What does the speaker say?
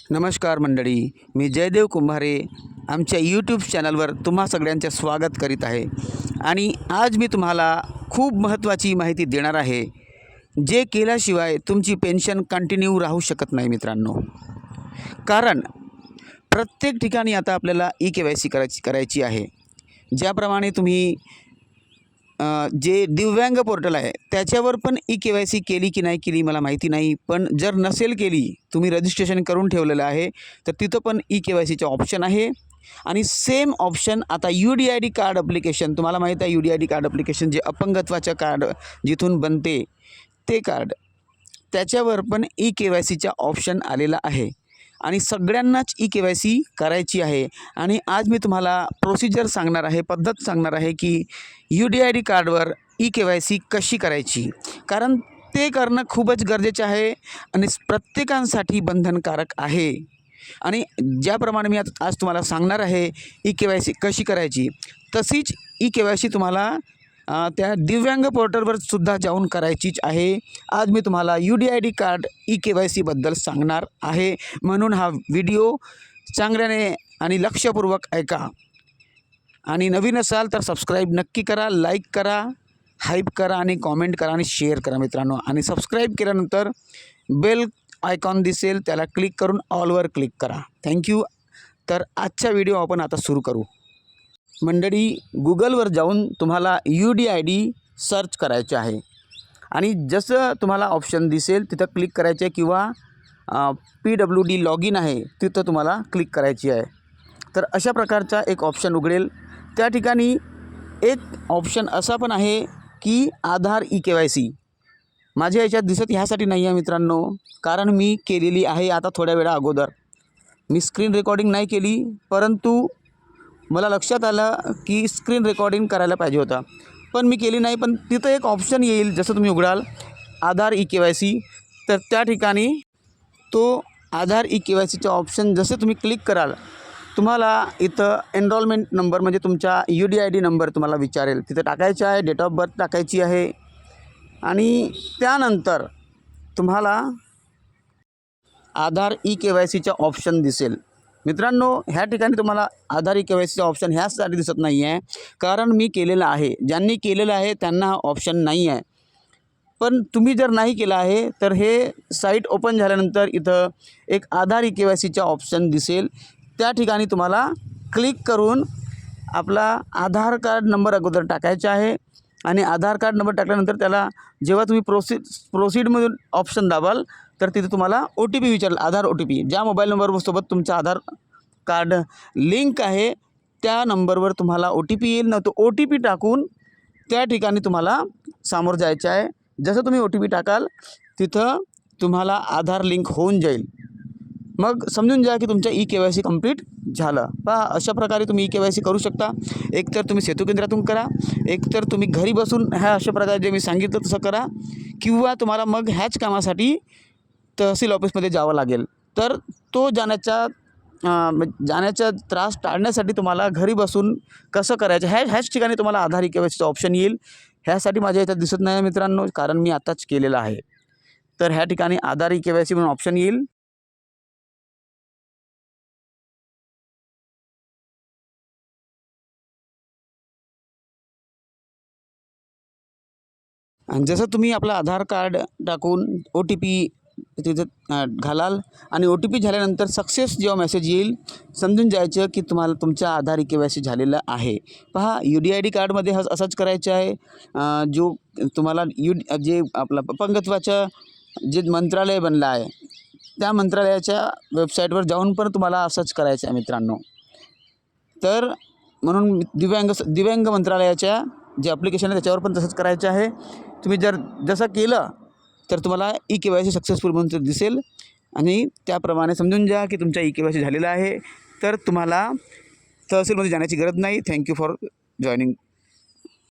नमस्कार मंडळी, मी जयदेव कुंभारे आमच्या यूट्यूब चॅनलवर तुम्हा सगळ्यांचे स्वागत करीत आहे। आणि आज मी तुम्हाला खूप महत्त्वाची माहिती देणार आहे, जे केल्याशिवाय तुमची पेन्शन कंटिन्यू राहू शकत नाही मित्रांनो। कारण प्रत्येक ठिकाणी आता आपल्याला ई-के-वाय-सी करायची आहे। ज्याप्रमाणे तुम्ही जे दिव्यांग पोर्टल आहे त्याच्यावर पण ई-के-वाय-सी केली की नाही केली मला माहिती नाही, पण जर नसेल केली, तुम्ही रजिस्ट्रेशन करून ठेवलेलं आहे, तर तिथं पण ई-के-वाय-सीचे ऑप्शन आहे। आणि सेम ऑप्शन आता UDID कार्ड ॲप्लिकेशन, तुम्हाला माहीत आहे UDID कार्ड ॲप्लिकेशन जे अपंगत्वाचं कार्ड जिथून बनते ते कार्ड, त्याच्यावर पण ई-के-वाय-सीचा ऑप्शन आलेला आहे। आणि सगळ्यांनाच ई-के-वाय-सी करायची आहे। आणि आज मी तुम्हाला प्रोसिजर सांगणार आहे, पद्धत सांगणार आहे की UDID कार्डवर ई-के-वाय-सी कशी करायची। कारण ते करणं खूपच गरजेचं आहे आणि प्रत्येकासाठी बंधनकारक आहे। आणि ज्याप्रमाणे मी आज तुम्हाला सांगणार आहे ई-के-वाय-सी कशी करायची, तशीच ई-के-वाय-सी तुम्हाला त्या दिव्यांग पोर्टलवर सुद्धा जाऊन करायचीच आहे। आज मी तुम्हाला UDID कार्ड ई-के-वाय-सीबद्दल सांगणार आहे, म्हणून हा व्हिडिओ चांगल्याने आणि लक्षपूर्वक ऐका। आणि नवीन असाल तर सबस्क्राईब नक्की करा, लाईक करा, हाईप करा आणि कॉमेंट करा आणि शेअर करा मित्रांनो। आणि सबस्क्राईब केल्यानंतर बेल आयकॉन दिसेल, त्याला क्लिक करून ऑलवर क्लिक करा। थँक्यू। तर आजचा व्हिडिओ आपण आता सुरू करू। मंडळी, गुगलवर जाऊन तुम्हाला UDID सर्च करायचे आहे आणि जसं तुम्हाला ऑप्शन दिसेल तिथं क्लिक करायचे आहे, किंवा PWD लॉगिन आहे तिथं तुम्हाला क्लिक करायची आहे। तर अशा प्रकारचा एक ऑप्शन उघडेल। त्या ठिकाणी एक ऑप्शन असा पण आहे की आधार ई-के-वाय-सी माझ्या याच्यात दिसत ह्यासाठी नाही आहे मित्रांनो, कारण मी केलेली आहे आता थोड्या वेळा अगोदर। मी स्क्रीन रेकॉर्डिंग नाही केली, परंतु मला लक्षात आलं की स्क्रीन रेकॉर्डिंग करायला पाहिजे होता, पण मी केली नाही। पण तिथं एक ऑप्शन येईल, जसं तुम्ही उघडाल आधार ई-के-वाय-सी, तर त्या ठिकाणी तो आधार ई-के-वाय-सीचा ऑप्शन जसे तुम्ही क्लिक कराल, तुम्हाला इथं एनरोलमेंट नंबर म्हणजे तुमचा UDID नंबर तुम्हाला विचारेल, तिथं टाकायचा आहे, डेट ऑफ बर्थ टाकायची आहे। आणि त्यानंतर तुम्हाला आधार ई-के-वाय-सीचा ऑप्शन दिसेल। मित्रांनो, ह्या ठिकाणी तुम्हाला आधार ई-के-वाय-सीचा ऑप्शन ह्यासाठी दिसत नाही आहे, कारण मी केलेलं आहे। ज्यांनी केलेलं आहे त्यांना हा ऑप्शन नाही आहे। पण तुम्ही जर नाही केलं आहे तर हे साईट ओपन झाल्यानंतर इथं एक आधार ई-के-वाय-सीचा ऑप्शन दिसेल, त्या ठिकाणी तुम्हाला क्लिक करून आपला आधार कार्ड नंबर अगोदर टाकायचा आहे। आणि आधार कार्ड नंबर टाकल्यानंतर त्याला जेव्हा तुम्ही प्रोसीडमधून ऑप्शन दाबाल, तर तिथे तुम्हाला OTP विचारेल, आधार OTP। ज्या मोबाईल नंबरसोबत तुमचं आधार कार्ड लिंक आहे त्या नंबरवर तुम्हाला OTP येईल ना, तो OTP टाकून त्या ठिकाणी तुम्हाला समोर जायचं आहे। जसं तुम्ही OTP टाकाल तिथं तुम्हाला आधार लिंक होऊन जाईल। मग समजून जा की तुमचं ई-के-वाय-सी कंप्लीट झालं। पहा, अशा प्रकारे तुम्ही ई-के-वाय-सी करू शकता। एकतर तुम्ही सेतू केंद्रातून करा, एकतर तुम्ही घरी बसून ह्या अशा प्रकारे जे मी सांगितलं तसं करा, किंवा तुम्हाला मग ह्याच कामासाठी तहसील ऑफिसमध्ये जावं लागेल। तर तो जाण्याचा त्रास टाळण्यासाठी तुम्हाला घरी बसून कसं करायचं ह्याच ठिकाणी तुम्हाला आधार ई-के-वाय-सीचा ऑप्शन येईल। ह्यासाठी माझ्या याच्यात दिसत नाही मित्रांनो, कारण मी आताच केलेलं आहे। तर ह्या ठिकाणी आधार ई-के-वाय-सी म्हणून ऑप्शन येईल। आणि जसं तुम्ही आपलं आधार कार्ड टाकून OTP तिथं घालाल आणि OTP झाल्यानंतर सक्सेस जेव्हा मेसेज येईल, समजून जायचं की तुम्हाला तुमचा आधार ई-के-वाय-सी झालेला आहे। पहा, UDID कार्डमध्ये असंच करायचं आहे। जो तुम्हाला जे आपलं अपंगत्वाचं जे मंत्रालय बनलं आहे, त्या मंत्रालयाच्या वेबसाईटवर जाऊन पण तुम्हाला असंच करायचं आहे मित्रांनो। तर म्हणून दिव्यांग मंत्रालयाच्या जे ॲप्लिकेशन आहे त्याच्यावर पण तसंच करायचं आहे। तुम्ही जर जसं केलं तर तुम्हाला ई-के-वाय-सी सक्सेसफुल म्हणून दिसेल, आणि त्याप्रमाणे समजून जा की तुमचा ई-के-वाय-सी झालेला आहे। तर तुम्हाला तहसीलमध्ये जाण्याची गरज नाही। Thank you for joining.